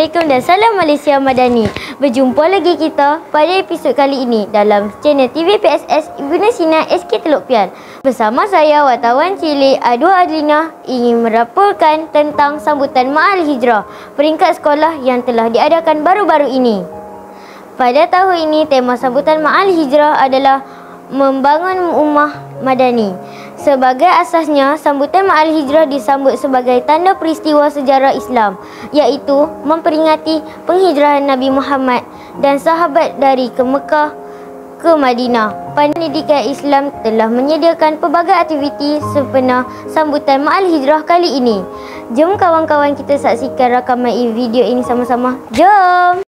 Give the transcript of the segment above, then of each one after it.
Assalamualaikum dan salam Malaysia Madani. Berjumpa lagi kita pada episod kali ini dalam channel TV PSS Ibnu Sina SK Teluk Pian. Bersama saya, wartawan cilik Adwa Adlina, ingin meraporkan tentang sambutan Ma'al Hijrah peringkat sekolah yang telah diadakan baru-baru ini. Pada tahun ini, tema sambutan Ma'al Hijrah adalah membangun ummah madani. Sebagai asasnya, sambutan Ma'al Hijrah disambut sebagai tanda peristiwa sejarah Islam, iaitu memperingati penghijrahan Nabi Muhammad dan sahabat dari ke Mekah ke Madinah. Pendidikan Islam telah menyediakan pelbagai aktiviti sempena sambutan Ma'al Hijrah kali ini. Jom kawan-kawan kita saksikan rakaman video ini sama-sama. Jom!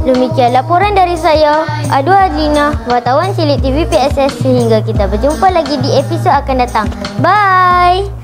Demikian laporan dari saya, Adwa Adlina, wartawan cilik TV PSS. Sehingga kita berjumpa lagi di episod akan datang. Bye!